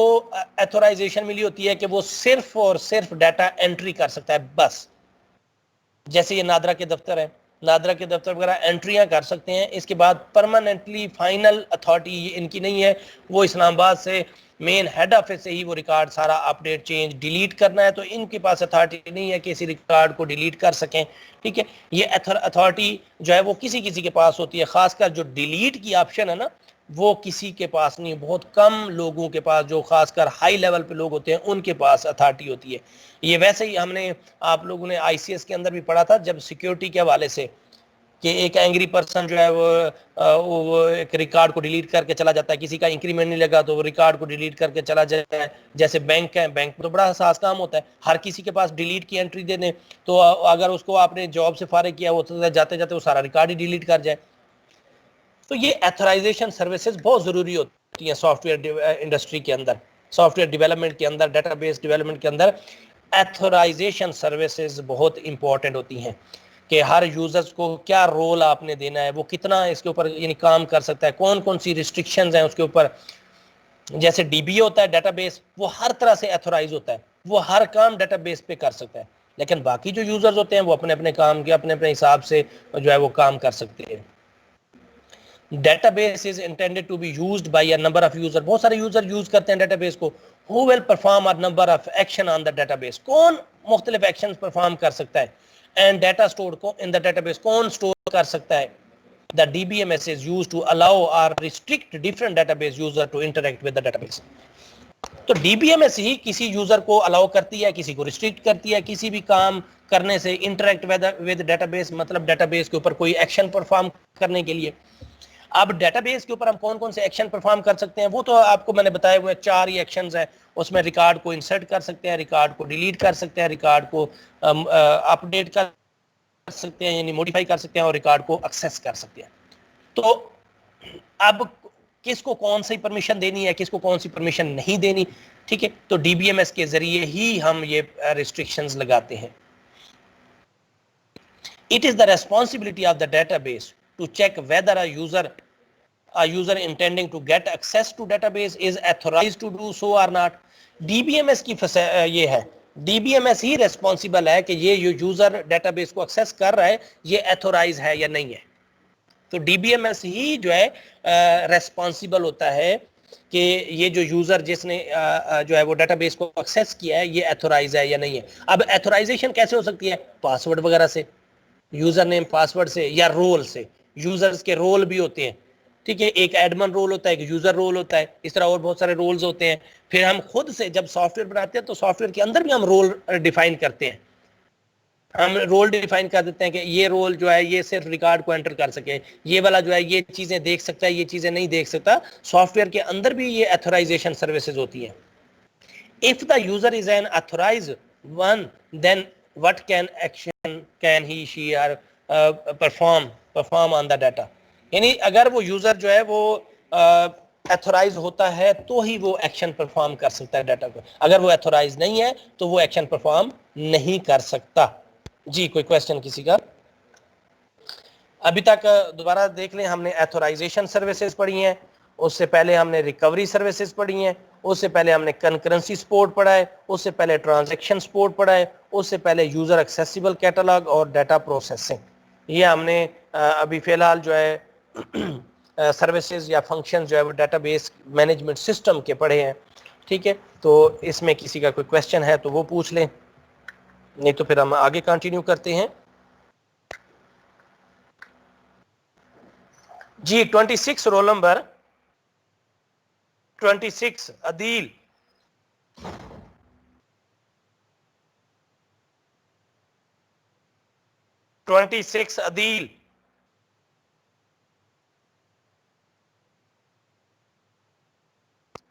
[SPEAKER 1] ایتھورائزیشن ملی ہوتی ہے کہ وہ صرف اور صرف ڈیٹا انٹری کر سکتا ہے بس. جیسے یہ نادرا کے دفتر ہے، نادرا کے دفتر وغیرہ انٹریاں کر سکتے ہیں، اس کے بعد پرماننٹلی فائنل اتھارٹی ان کی نہیں ہے. وہ اسلام آباد سے مین ہیڈ آفس سے ہی وہ ریکارڈ سارا اپڈیٹ چینج ڈیلیٹ کرنا ہے، تو ان کے پاس اتھارٹی نہیں ہے کہ اسی ریکارڈ کو ڈیلیٹ کر سکیں. ٹھیک ہے، یہ اتھارٹی جو ہے وہ کسی کسی کے پاس ہوتی ہے، خاص کر جو ڈیلیٹ کی آپشن ہے نا وہ کسی کے پاس نہیں، بہت کم لوگوں کے پاس، جو خاص کر ہائی لیول پہ لوگ ہوتے ہیں ان کے پاس اتھارٹی ہوتی ہے. یہ ویسے ہی ہم نے، آپ لوگوں نے آئی سی ایس کے اندر بھی پڑھا تھا جب سیکیورٹی کے حوالے سے، کہ ایک اینگری پرسن جو ہے وہ ایک ریکارڈ کو ڈیلیٹ کر کے چلا جاتا ہے، کسی کا انکریمنٹ نہیں لگا تو وہ ریکارڈ کو ڈیلیٹ کر کے چلا جاتا ہے. جیسے بینک ہے، بینک تو بڑا حساس کام ہوتا ہے، ہر کسی کے پاس ڈیلیٹ کی انٹری دے دیں تو اگر اس کو آپ نے جاب سے فارغ کیا وہ جاتے جاتے وہ سارا ریکارڈ ہی ڈیلیٹ کر جائے. تو یہ ایتھورائزیشن سروسز بہت ضروری ہوتی ہیں سافٹ ویئر انڈسٹری کے اندر، سافٹ ویئر ڈیولپمنٹ کے اندر، ڈیٹا بیس ڈیولپمنٹ کے اندر ایتھورائزیشن سروسز بہت امپورٹنٹ ہوتی ہیں. کہ ہر یوزرز کو کیا رول آپ نے دینا ہے، وہ کتنا اس کے اوپر یعنی کام کر سکتا ہے، کون کون سی ریسٹرکشنز ہیں اس کے اوپر. جیسے ڈی بی ہوتا ہے ڈیٹا بیس، وہ ہر طرح سے ایتھورائز ہوتا ہے، وہ ہر کام ڈیٹا بیس پہ کر سکتا ہے. لیکن باقی جو یوزرز ہوتے ہیں وہ اپنے اپنے کام کے اپنے اپنے حساب سے جو ہے وہ کام کر سکتے ہیں. Database is intended to be used by a number of user, بہت سارے یوزر یوز کرتے ہیں ڈیٹا بیس کو. Who will perform a number of action on the database, کون مختلف ایکشن پرفارم کر سکتا ہے. اینڈ ڈیٹا اسٹور کو ان دا ڈیٹا بیس کون اسٹور کر سکتا ہے. The D B M S is used to allow or restrict different database user to interact with the database. تو ڈی بی ایم ایس ہی کسی user کو الاؤ کرتی ہے، کسی کو ریسٹرکٹ کرتی ہے کسی بھی کام کرنے سے انٹریکٹ ود ڈیٹا بیس، مطلب ڈیٹا بیس کے اوپر کوئی ایکشن پرفارم کرنے کے لیے. اب ڈیٹا بیس کے اوپر ہم کون کون سے ایکشن پرفارم کر سکتے ہیں وہ تو آپ کو میں نے بتایا ہوئے 4 ہی ایکشنز ہیں. اس میں ریکارڈ کو انسرٹ کر سکتے ہیں، ریکارڈ کو ڈیلیٹ کر سکتے ہیں، ریکارڈ کو اپڈیٹ کر سکتے ہیں یعنی موڈیفائی کر سکتے ہیں، اور ریکارڈ کو ایکسیس کر سکتے ہیں. تو اب کس کو کون سی پرمیشن دینی ہے، کس کو کون سی پرمیشن نہیں دینی، ٹھیک ہے، تو ڈی بی ایم ایس کے ذریعے ہی ہم یہ ریسٹرکشنز لگاتے ہیں. It is the responsibility of the database to check whether a user intending to get access to database is authorized to do so or not. D B M S کی یہ ہے، D B M S ہی responsible ہے کہ یہ user data base کو access کر رہا ہے یہ ایتھورائز ہے یا نہیں ہے. تو ڈی بی ایم ایس ہی جو ہے ریسپانسبل ہوتا ہے کہ یہ جو یوزر جس نے جو ہے وہ ڈیٹا بیس کو ایکسیس کیا ہے یہ ایتھورائز ہے یا نہیں ہے. اب ایتھورائزیشن کیسے ہو سکتی ہے؟ پاسورڈ وغیرہ سے، یوزر نیم پاسورڈ سے، یا رول سے. یوزرز کے رول بھی ہوتے ہیں، ٹھیک ہے، ایک ایڈمن رول ہوتا ہے، ایک یوزر رول ہوتا ہے، اس طرح اور بہت سارے رولز ہوتے ہیں. پھر ہم خود سے جب سافٹ ویئر بناتے ہیں تو سافٹ ویئر کے اندر بھی ہم رول ڈیفائن کرتے ہیں. ہم رول ڈیفائن کر دیتے ہیں کہ یہ رول جو ہے یہ صرف ریکارڈ کو انٹر کر سکے، یہ والا جو ہے یہ چیزیں دیکھ سکتا ہے، یہ چیزیں نہیں دیکھ سکتا. سافٹ ویئر کے اندر بھی یہ ایتھورائزیشن سروسز ہوتی ہیں. If the user is an authorized one, then what action can he, she or perform on the data. یعنی اگر وہ یوزر جو ہے وہ ایتھورائز ہوتا ہے تو ہی وہ ایکشن پرفارم کر سکتا ہے ڈیٹا کو، اگر وہ ایتھورائز نہیں ہے تو وہ ایکشن پرفارم نہیں کر سکتا. جی کوئی کویسچن کسی کا؟ ابھی تک دوبارہ دیکھ لیں، ہم نے ایتھورائزیشن سروسز پڑھی ہیں اس سے پہلے ہم نے ریکوری سروسز پڑھی ہیں, اس سے پہلے ہم نے کنکرنسی سپورٹ پڑھا ہے, اس سے پہلے ٹرانزیکشن سپورٹ پڑھا ہے, اس سے پہلے یوزر ایکسیسیبل کیٹالاگ اور ڈیٹا پروسیسنگ. یہ ہم نے ابھی فی الحال جو ہے سروسز یا فنکشن جو ہے وہ ڈیٹا بیس مینجمنٹ سسٹم کے پڑھے ہیں. ٹھیک ہے, تو اس میں کسی کا کوئی کویسچن ہے تو وہ پوچھ لیں, نہیں تو پھر ہم آگے کنٹینیو کرتے ہیں. جی 26 رول نمبر 26 عدیل. عدیل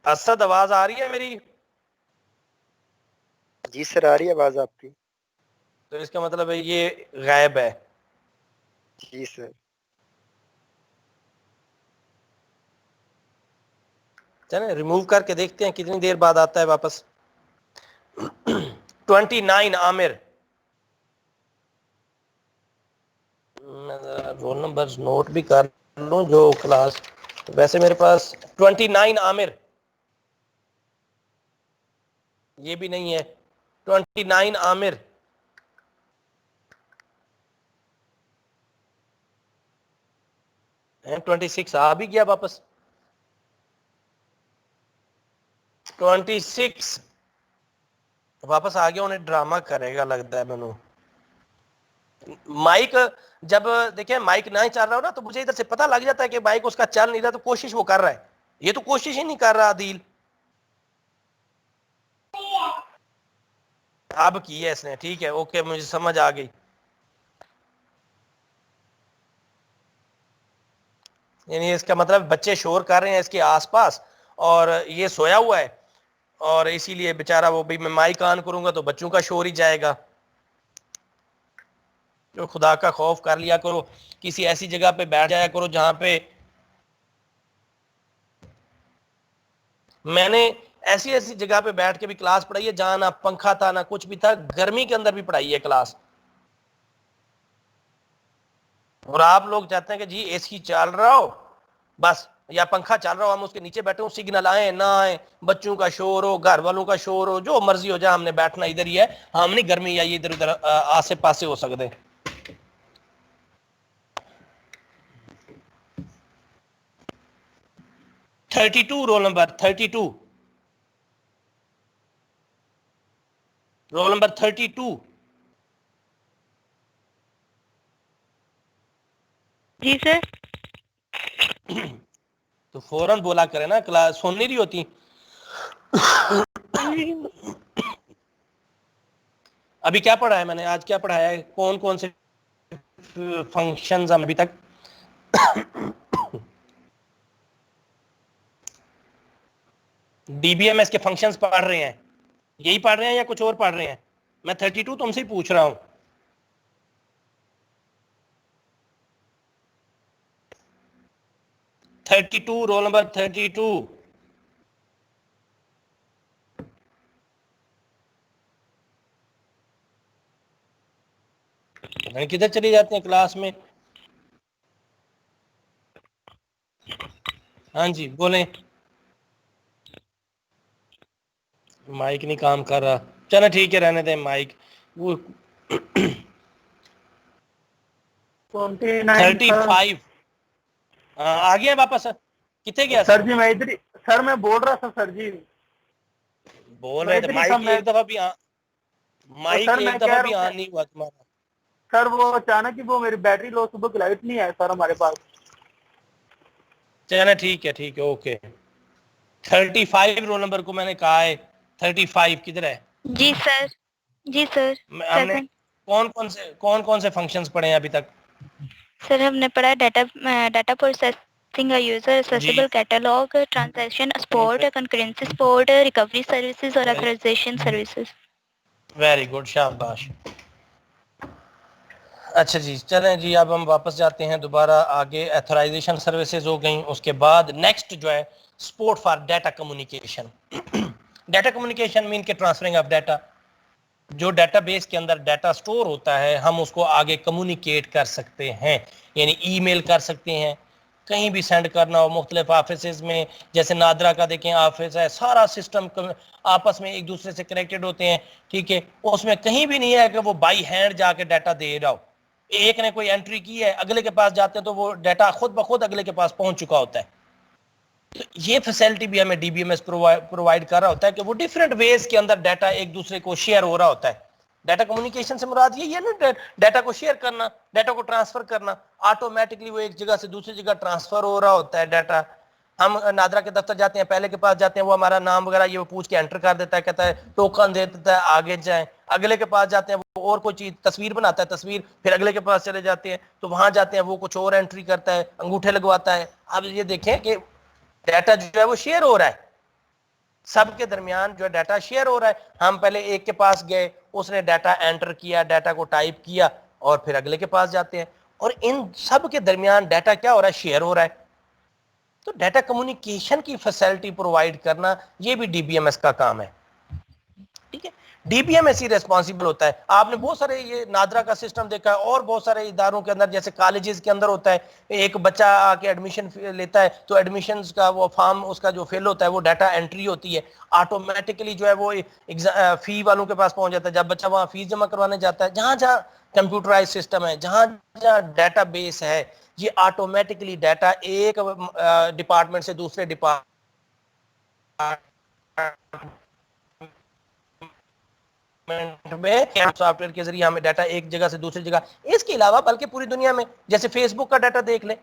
[SPEAKER 1] اسد, آواز آ رہی ہے میری؟
[SPEAKER 2] جی سر آ رہی ہے آواز آپ کی.
[SPEAKER 1] تو اس کا مطلب ہے یہ غائب ہے.
[SPEAKER 2] جی سر.
[SPEAKER 1] چلیں ریموو کر کے دیکھتے ہیں کتنی دیر بعد آتا ہے واپس. 29 عامر. میں رول نمبر نوٹ بھی کر لوں جو کلاس, ویسے میرے پاس 29 عامر, یہ بھی نہیں ہے. 29 عامر. ہیں 26 آ بھی گیا واپس. 26 واپس آ گیا, انہیں ڈرامہ کرے گا لگتا ہے مینو. مائک جب دیکھیں مائک نہ چل رہا ہو نا تو مجھے ادھر سے پتہ لگ جاتا ہے کہ مائک اس کا چل نہیں رہا, تو کوشش وہ کر رہا ہے. یہ تو کوشش ہی نہیں کر رہا عدیل. اب کی ہے اس نے, ٹھیک ہے اوکے مجھے سمجھ آ گئی. یعنی اس کا مطلب بچے شور کر رہے ہیں اس کے آس پاس اور یہ سویا ہوا ہے, اور اسی لیے بیچارہ وہ بھی میں مائک آن کروں گا تو بچوں کا شور ہی جائے گا. جو خدا کا خوف کر لیا کرو, کسی ایسی جگہ پہ بیٹھ جایا کرو جہاں پہ, میں نے ایسی ایسی جگہ پہ بیٹھ کے بھی کلاس پڑھائی ہے جہاں نہ پنکھا تھا نہ کچھ بھی تھا, گرمی کے اندر بھی پڑھائی ہے کلاس. اور آپ لوگ چاہتے ہیں کہ جی اے سی چل رہا ہو بس, یا پنکھا چل رہا ہو ہم اس کے نیچے بیٹھے ہوں, سگنل آئے نہ آئے, بچوں کا شور ہو, گھر والوں کا شور ہو, جو مرضی ہو جائے, ہم نے بیٹھنا ادھر ہی ہے. ہم نہیں گرمی یا ادھر ادھر آسے پاسے ہو سکتے. Roll number 32 roll number 32.
[SPEAKER 6] جی سر.
[SPEAKER 1] تو فوراً بولا کرے نا, کلاس سن نہیں رہی ہوتی. ابھی کیا پڑھا ہے میں نے, آج کیا پڑھایا ہے, کون کون سے فنکشنز ہم ابھی تک ڈی بی ایم ایس کے فنکشنز پڑھ رہے ہیں, یہی پڑھ رہے ہیں یا کچھ اور پڑھ رہے ہیں؟ میں 32 تم سے ہی پوچھ رہا ہوں. Roll number 32. کدھر چلی جاتے ہیں کلاس میں؟ ہاں جی بولیں. مائک نہیں کام کر رہا, چلو ٹھیک ہے رہنے دیں مائک. وہ 35 آ گیا واپس, کتنے گیا
[SPEAKER 4] سر جی میں ادھر سر میں بول رہا تھا سر جی,
[SPEAKER 1] بول
[SPEAKER 4] میں
[SPEAKER 1] رہے تھے.
[SPEAKER 4] ادھر ہی تھا.
[SPEAKER 1] مائک ایک دفعہ بھی مائک
[SPEAKER 4] سر میں
[SPEAKER 1] ایک
[SPEAKER 4] کہہ
[SPEAKER 1] دفعہ
[SPEAKER 4] رہا
[SPEAKER 1] بھی
[SPEAKER 4] ہوں
[SPEAKER 1] آن نہیں ہوا تمہارا.
[SPEAKER 4] سر وہ اچانک ہی وہ میری بیٹری لو, صبح کی لائٹ نہیں ہے سر ہمارے پاس.
[SPEAKER 1] چلے ٹھیک ہے اوکے. 35 رول نمبر کو میں نے کہا ہے. 35 کدھر ہے؟
[SPEAKER 6] جی سر. جی سر.
[SPEAKER 1] ہم نے
[SPEAKER 6] 7.
[SPEAKER 1] کون سے فنکشنز پڑھے ہیں ابھی تک؟
[SPEAKER 6] سر ہم نے پڑھا ڈیٹا پروسیسنگ, یوزر
[SPEAKER 1] جی
[SPEAKER 6] accessible catalogue, transaction support, concurrency support, recovery services اور ایتھرائزیشن سروسز.
[SPEAKER 1] ویری گڈ, شاباش. اچھا جی چلیں جی, اب ہم واپس جاتے ہیں دوبارہ آگے. ایتھورائزیشن سروسز ہو گئیں, اس کے بعد نیکسٹ جو ہے support for data communication. Data communication mean کے ٹرانسفرنگ آف ڈیٹا. جو ڈیٹا بیس کے اندر ڈیٹا سٹور ہوتا ہے ہم اس کو آگے کمیونیکیٹ کر سکتے ہیں, یعنی ای میل کر سکتے ہیں, کہیں بھی سینڈ کرنا ہو مختلف آفیسز میں، جیسے نادرا کا دیکھیں آفس ہے، سارا سسٹم آپس میں ایک دوسرے سے کنیکٹڈ ہوتے ہیں، ٹھیک ہے، اس میں کہیں بھی نہیں ہے کہ وہ بائی ہینڈ جا کے ڈیٹا دے رہا ہو. ایک نے کوئی انٹری کی ہے، اگلے کے پاس جاتے ہیں تو وہ ڈیٹا خود بخود اگلے کے پاس پہنچ چکا ہوتا ہے. تو یہ فیسلٹی بھی ہمیں D B M S provide کر رہا ہوتا ہے کہ وہ ڈیفرنٹ ویز کے اندر ڈیٹا ایک دوسرے کو شیئر ہو رہا ہوتا ہے. ڈیٹا کمیونیکیشن سے مراد یہ ہے نا ڈیٹا کو شیئر کرنا، ڈیٹا کو ٹرانسفر کرنا، آٹومیٹکلی وہ ایک جگہ سے دوسری جگہ ٹرانسفر ہو رہا ہوتا ہے ڈیٹا. ہم نادرا کے دفتر جاتے ہیں، پہلے کے پاس جاتے ہیں، وہ ہمارا نام وغیرہ یہ وہ پوچھ کے انٹر کر دیتا ہے، کہتا ہے ٹوکن دے دیتا ہے آگے جائیں. اگلے کے پاس جاتے ہیں، وہ اور کوئی چیز تصویر بناتا ہے، تصویر پھر اگلے کے پاس چلے جاتے ہیں تو وہاں جاتے ہیں، وہ کچھ اور انٹری کرتا ہے، انگوٹھے لگواتا ہے. اب یہ دیکھیں کہ ڈیٹا جو ہے وہ شیئر ہو رہا ہے، سب کے درمیان جو ہے ڈیٹا شیئر ہو رہا ہے. ہم پہلے ایک کے پاس گئے، اس نے ڈیٹا انٹر کیا، ڈیٹا کو ٹائپ کیا، اور پھر اگلے کے پاس جاتے ہیں، اور ان سب کے درمیان ڈیٹا کیا ہو رہا ہے؟ شیئر ہو رہا ہے. تو ڈیٹا کمیونیکیشن کی فیسلٹی پرووائڈ کرنا یہ بھی ڈی بی ایم ایس کا کام ہے. ٹھیک ہے، ڈی بی ایم ایس ہی ریسپانسبل ہوتا ہے. آپ نے بہت سارے یہ نادرا کا سسٹم دیکھا ہے، اور بہت سارے اداروں کے اندر جیسے کالجز کے اندر ہوتا ہے، ایک بچہ آ کے ایڈمیشن لیتا ہے تو ایڈمیشنز کا وہ فارم اس کا جو فل ہوتا ہے وہ ڈیٹا انٹری ہوتی ہے، آٹومیٹکلی جو ہے وہ فی والوں کے پاس پہنچ جاتا ہے. جب بچہ وہاں فیس جمع کروانے جاتا ہے، جہاں جہاں کمپیوٹرائز سسٹم ہے، جہاں جہاں ڈیٹا بیس ہے، یہ آٹومیٹکلی ڈیٹا ایک ڈپارٹمنٹ سے دوسرے ڈپارٹمنٹ میں سافٹ ویئر کے ذریعے ہمیں ڈیٹا ایک جگہ سے دوسری جگہ. اس کے علاوہ بلکہ پوری دنیا میں جیسے فیس بک کا ڈیٹا دیکھ لیں،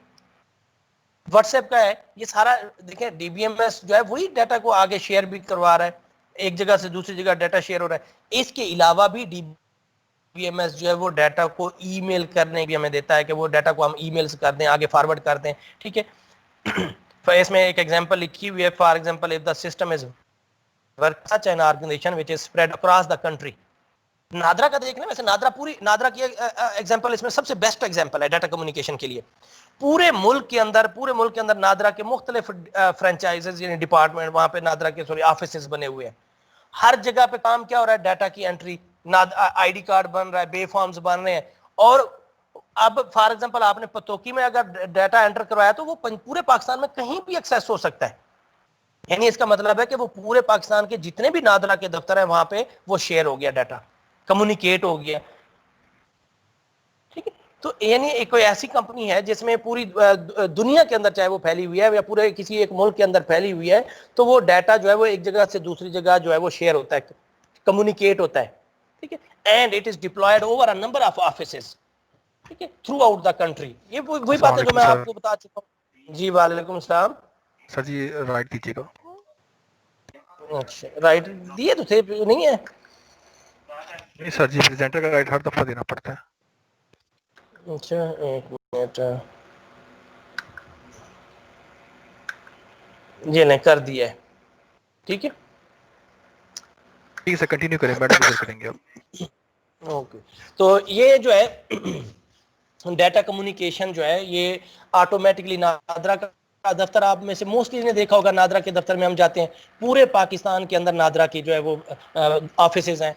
[SPEAKER 1] واٹس ایپ کا ہے، یہ سارا دیکھیں ڈی بی ایم ایس جو ہے وہی ڈیٹا کو آگے شیئر بھی کروا رہا ہے، ایک جگہ سے دوسری جگہ ڈیٹا شیئر ہو رہا ہے. اس کے علاوہ بھی ڈی بی ایم ایس جو ہے وہ ڈیٹا کو ای میل کرنے بھی ہمیں دیتا ہے کہ وہ ڈیٹا کو ہم ای میل سے کر دیں، آگے فارورڈ کر دیں. ٹھیک ہے، اس میں ایک ایگزامپل لکھی ہوئی ہے، for example if the system is work such an organization which is spread across the country. NADRA کا دیکھ لیں، ویسے نادرا پوری نادرا کی ایگزامپل اس میں سب سے بیسٹ ایگزامپل ہے ڈیٹا کمیونیکیشن کے لیے. پورے ملک کے اندر نادرا کے مختلف فرینچائزز یعنی ڈپارٹمنٹ، وہاں پہ نادرا کے آفیسز بنے ہوئے ہیں. ہر جگہ پہ کام کیا ہو رہا ہے؟ ڈیٹا کی انٹری، آئی ڈی کارڈ بن رہا ہے، بے فارمز بن رہے ہیں. اور اب فار ایگزامپل آپ نے پتوکی میں اگر ڈیٹا انٹر کروایا تو وہ پورے پاکستان میں کہیں بھی ایکسیس ہو سکتا ہے. یعنی اس کا مطلب ہے کہ وہ پورے پاکستان کے جتنے بھی نادرا کے دفتر ہیں وہاں پہ وہ شیئر ہو گیا، ڈیٹا کمیونیکیٹ ہو گیا. ٹھیک ہے، تو یعنی ایک کوئی ایسی کمپنی ہے جس میں پوری دنیا کے اندر چاہے وہ پھیلی ہوئی ہے یا پورے کسی ایک ملک کے اندر پھیلی ہوئی ہے، تو وہ ڈیٹا جو ہے وہ ایک جگہ سے دوسری جگہ جو ہے وہ شیئر ہوتا ہے، کمیونیکیٹ ہوتا ہے. ٹھیک ہے، and it is deployed over a number of offices, ٹھیک ہے، تھرو آؤٹ دا کنٹری. یہ وہی بات ہے جو میں آپ کو بتا چکا ہوں. جی وعلیکم السلام
[SPEAKER 7] سر جی. رائٹ دیجیے گا.
[SPEAKER 1] اچھا رائٹ دیے تو تھے، نہیں ہے؟
[SPEAKER 7] نہیں سر جی، پریزنٹر کا رائٹ ہر دفعہ دینا پڑتا ہے.
[SPEAKER 1] اچھا ایک منٹ، یہ نہیں کر دیا ہے. ٹھیک ہے
[SPEAKER 7] ٹھیک ہے سر، کنٹینیو کریں، میڈم ادھر کریں گے اب.
[SPEAKER 1] اوکے. تو یہ جو ہے ڈیٹا کمیونیکیشن جو ہے یہ آٹومیٹکلی نادرا کا دفتر، آپ میں سے موسٹلی نے دیکھا ہوگا نادرا کے دفتر میں ہم جاتے ہیں، پورے پاکستان کے اندر نادرا کی جو ہے وہ آفیسز ہیں.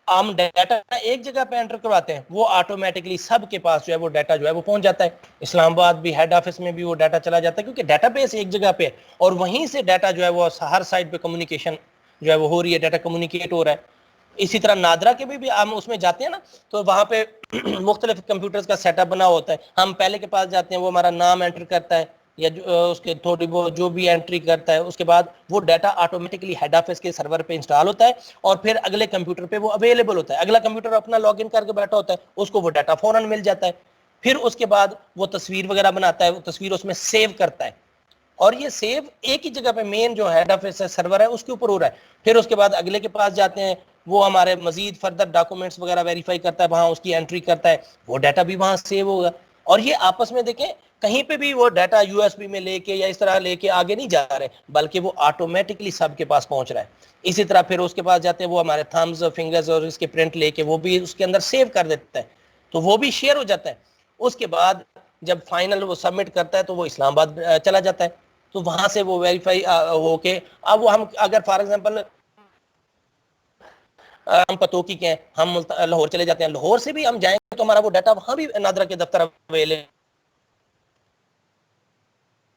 [SPEAKER 1] ہم ڈیٹا ایک جگہ پہ انٹر کرواتے ہیں، وہ آٹومیٹکلی سب کے پاس جو ہے وہ ڈیٹا جو ہے وہ پہنچ جاتا ہے. اسلام آباد بھی ہیڈ آفس میں بھی وہ ڈیٹا چلا جاتا ہے، کیونکہ ڈیٹا بیس ایک جگہ پہ ہے اور وہیں سے ڈیٹا جو ہے وہ ہر سائڈ پہ کمیونیکیشن جو ہے وہ ہو رہی ہے، ڈیٹا کمیونیکیٹ ہو رہا ہے. اسی طرح نادرا کے بھی ہم اس میں جاتے ہیں نا، تو وہاں پہ مختلف کمپیوٹرز کا سیٹ اپ بنا ہوتا ہے. ہم پہلے کے پاس جاتے ہیں، وہ ہمارا نام انٹر کرتا ہے یا اس کے تھوڑی وہ جو بھی انٹری کرتا ہے، اس کے بعد وہ ڈیٹا آٹومیٹکلی ہیڈ آفس کے سرور پہ انسٹال ہوتا ہے اور پھر اگلے کمپیوٹر پہ وہ اویلیبل ہوتا ہے. اگلا کمپیوٹر اپنا لاگ ان کر کے بیٹھا ہوتا ہے، اس کو وہ ڈیٹا فوراً مل جاتا ہے. پھر اس کے بعد وہ تصویر وغیرہ بناتا ہے، وہ تصویر اس میں سیو کرتا ہے، اور یہ سیو ایک ہی جگہ پہ مین جو ہیڈ آفس ہے سرور ہے اس کے اوپر ہو رہا ہے. پھر اس کے بعد اگلے کے پاس جاتے ہیں، وہ ہمارے مزید فردر ڈاکومنٹس وغیرہ ویریفائی کرتا ہے، وہاں اس کی انٹری کرتا ہے، وہ ڈیٹا بھی وہاں سیو ہوگا. اور یہ آپس میں دیکھیں کہیں پہ بھی وہ ڈیٹا یو ایس بی میں لے کے یا اس طرح لے کے آگے نہیں جا رہے، بلکہ وہ آٹومیٹکلی سب کے پاس پہنچ رہا ہے. اسی طرح پھر اس کے پاس جاتے ہیں، وہ ہمارے تھمز فنگرز اور اس کے پرنٹ لے کے وہ بھی اس کے اندر سیو کر دیتا ہے، تو وہ بھی شیئر ہو جاتا ہے. اس کے بعد جب فائنل وہ سبمٹ کرتا ہے تو وہ اسلام آباد چلا جاتا ہے، تو وہاں سے وہ ویریفائی ہو کے اب وہ ہم اگر فار ایگزامپل ہم پتوکی کے ہیں، ہم لاہور چلے جاتے ہیں، لاہور سے بھی ہم جائیں تو ہمارا وہ ڈیٹا وہاں بھی نادرا کے دفتر available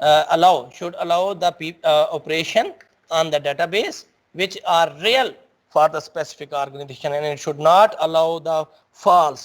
[SPEAKER 1] allow the operation on the database which are real for the specific organization, and it should not allow the false,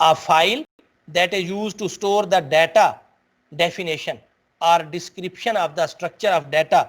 [SPEAKER 1] a file that is used to store the data definition or description of the structure of data.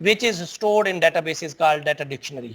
[SPEAKER 1] which is stored in databases called data dictionary.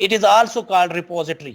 [SPEAKER 1] It is also called repository.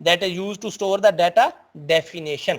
[SPEAKER 1] That is used to store the data definition.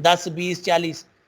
[SPEAKER 1] 10, 20, 40.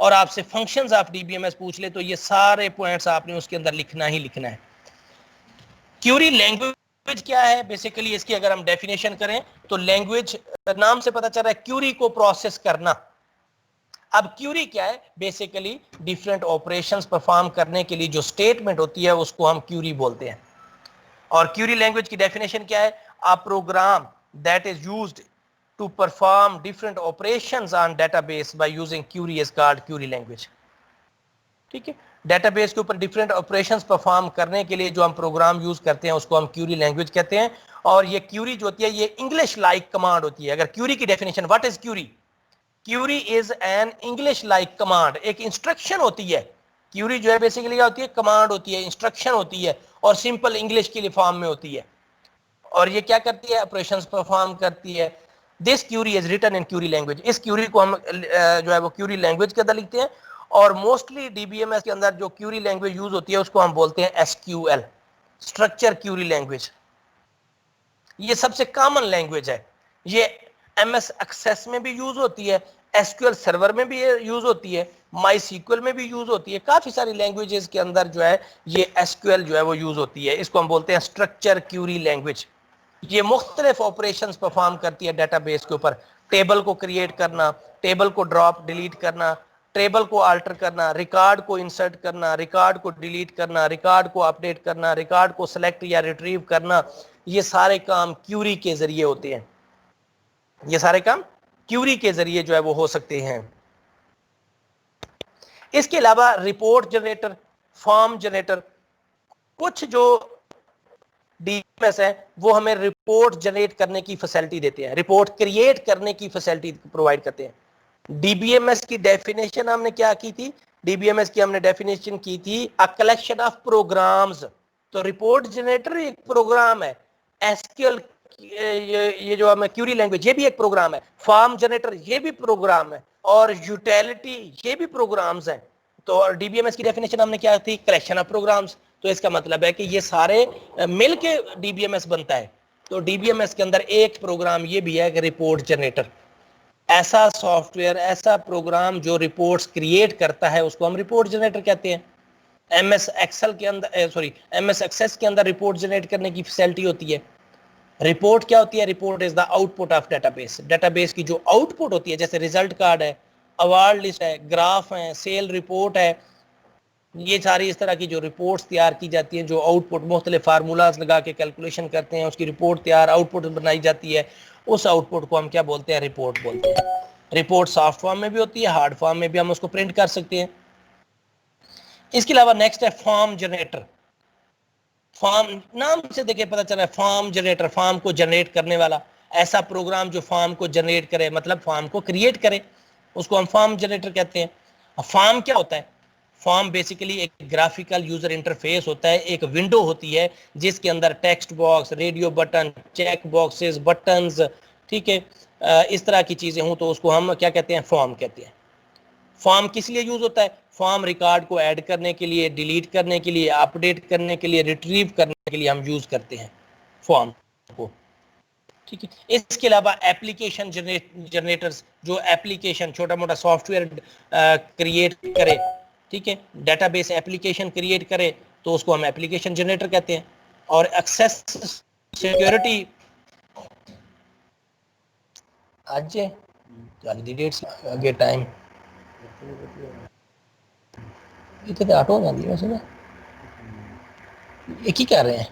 [SPEAKER 1] اور آپ سے functions of D B M S پوچھ لے تو یہ سارے points آپ نے اس کے اندر لکھنا ہی لکھنا ہے. کیوری لینگویج کیا ہے؟ بیسیکلی اس کی اگر ہم ڈیفینیشن کریں تو لینگویج نام سے پتا چل رہا ہے کیوری کو پروسیس کرنا. اب کیوری کیا ہے؟ بیسیکلی ڈیفرنٹ آپریشنز پرفارم کرنے کے لیے جو اسٹیٹمنٹ ہوتی ہے اس کو ہم کیوری بولتے ہیں. اور کیوری لینگویج کی ڈیفینیشن کیا ہے؟ A program that is used to perform different operations on database by using query is called query language. ٹھیک ہے، ڈیٹا بیس کے اوپر ڈفرینٹ آپریشنز پرفارم کرنے کے لیے جو ہم پروگرام یوز کرتے ہیں اس کو ہم کیوری لینگویج کہتے ہیں. اور یہ کیوری جو ہوتی ہے یہ انگلش لائک کمانڈ ہوتی ہے. اگر کیوری کی definition what is query? Query is an English like command, ایک انسٹرکشن ہوتی ہے. کیوری جو ہے بیسیکلی کیا ہوتی ہے؟ کمانڈ ہوتی ہے، انسٹرکشن ہوتی ہے اور سمپل انگلش کی فارم میں ہوتی ہے. اور یہ کیا کرتی ہے؟ آپریشنز پرفارم کرتی ہے. This query is written in query language. اس کیوری کو ہم جو ہے وہ کیوری لینگویج کے اندر لکھتے ہیں. اور mostly D B M S کے اندر جو کیوری لینگویج یوز ہوتی ہے اس کو ہم بولتے ہیں S Q L, structure query language. یہ سب سے کامن لینگویج ہے. یہ ایم ایس ایکسیس میں بھی یوز ہوتی ہے، ایس کیو ایل سرور میں بھی یوز ہوتی ہے، مائی سیکوئل میں بھی یوز ہوتی ہے. کافی ساری لینگویجز کے اندر جو ہے یہ ایس کیو ایل جو ہے وہ یوز ہوتی ہے. اس کو ہم بولتے ہیں اسٹرکچر کیوری لینگویج. یہ مختلف آپریشنز پرفارم کرتی ہے ڈیٹا بیس کے اوپر. ٹیبل کو کریٹ کرنا، ٹیبل کو ڈراپ ڈیلیٹ کرنا، ٹیبل کو آلٹر کرنا، ریکارڈ کو انسرٹ کرنا، ریکارڈ کو ڈیلیٹ کرنا، ریکارڈ کو اپڈیٹ کرنا، ریکارڈ کو سلیکٹ یا ریٹریو کرنا. یہ سارے کام کیوری کے ذریعے ہوتے ہیں. یہ سارے کام کیوری کے ذریعے جو ہے وہ ہو سکتے ہیں. اس کے علاوہ رپورٹ جنریٹر، فارم جنریٹر، کچھ جو ڈی ایم ایس ہے وہ ہمیں رپورٹ جنریٹ کرنے کی فیسلٹی دیتے ہیں، رپورٹ کریٹ کرنے کی فیسلٹی پرووائڈ کرتے ہیں. ڈی بی ایم ایس کی ڈیفینیشن ہم نے کیا کی تھی؟ ڈی بی ایم ایس کی ہم نے ڈیفینیشن کی تھی a collection of programs. تو رپورٹ جنریٹر ایک پروگرام ہے. ایس کیو ایل یہ جو ہمیں کیوری لینگویج یہ بھی ایک پروگرام ہے. فارم جنریٹر یہ بھی پروگرام ہے. اور یوٹیلٹی یہ بھی پروگرامز ہیں. تو ڈی بی ایم ایس کی ڈیفینیشن ہم نے کیا تھی؟ Collection of programs. تو اس کا مطلب ہے کہ یہ سارے مل کے ڈی بی ایم ایس بنتا ہے. تو ڈی بی ایم ایس کے اندر ایک پروگرام یہ بھی ہے کہ رپورٹ جنریٹر. ایسا سافٹ ویئر، ایسا پروگرام جو رپورٹس کریٹ کرتا ہے اس کو ہم رپورٹ جنریٹر کہتے ہیں. ایم ایس ایکسل کے اندر ایم ایس ایکسیس کے اندر رپورٹ جنریٹ کرنے کی فیسلٹی ہوتی ہے. رپورٹ کیا ہوتی ہے؟ Report is the out put of database. Data base کی جو آؤٹ پٹ ہوتی ہے جیسے ریزلٹ کارڈ ہے، اوارڈ لسٹ ہے، گراف ہے، سیل رپورٹ ہے، یہ ساری اس طرح کی جو رپورٹس تیار کی جاتی ہیں جو آؤٹ پٹ مختلف فارمولاز لگا کے کیلکولیشن کرتے ہیں، اس کی رپورٹ تیار آؤٹ پٹ بنائی جاتی ہے. اس آؤٹ پٹ کو ہم کیا بولتے ہیں؟ رپورٹ بولتے ہیں. رپورٹ سافٹ فارم میں بھی ہوتی ہے، ہارڈ فارم میں بھی ہم اس کو پرنٹ کر سکتے ہیں. اس کے علاوہ نیکسٹ ہے فارم جنریٹر. فارم نام سے دیکھیں پتہ چل رہا ہے فارم جنریٹر، فارم کو جنریٹ کرنے والا. ایسا پروگرام جو فارم کو جنریٹ کرے، مطلب فارم کو کریٹ کرے، اس کو ہم فارم جنریٹر کہتے ہیں. فارم کیا ہوتا ہے؟ فارم بیسیکلی ایک گرافیکل یوزر انٹرفیس ہوتا ہے، ایک ونڈو ہوتی ہے جس کے اندر text box, radio button, check boxes, buttons, ٹھیک ہے، اس طرح کی چیزیں ہوں تو اس کو ہم کیا کہتے ہیں؟ فارم کہتے ہیں. فارم کس لیے یوز ہوتا ہے؟ فارم ریکارڈ کو ایڈ کرنے کے لیے، ڈیلیٹ کرنے کے لیے، اپڈیٹ کرنے کے لیے، ریٹریو کرنے کے لیے ہم یوز کرتے ہیں فارم کو. ٹھیک ہے. اس کے علاوہ ایپلیکیشن جنریٹرز، جو ایپلیکیشن چھوٹا موٹا سافٹ ویئر کریٹ کرے، ٹھیک ہے، ڈیٹا بیس ایپلیکیشن کریٹ کرے تو اس کو ہم ایپلیکیشن جنریٹر کہتے ہیں. اور ایکسیس سیکیورٹی آج جلدی ڈیٹس آگے ٹائم اتنے آٹو گاندھی ویسے نا ایک ہی کر رہے ہیں.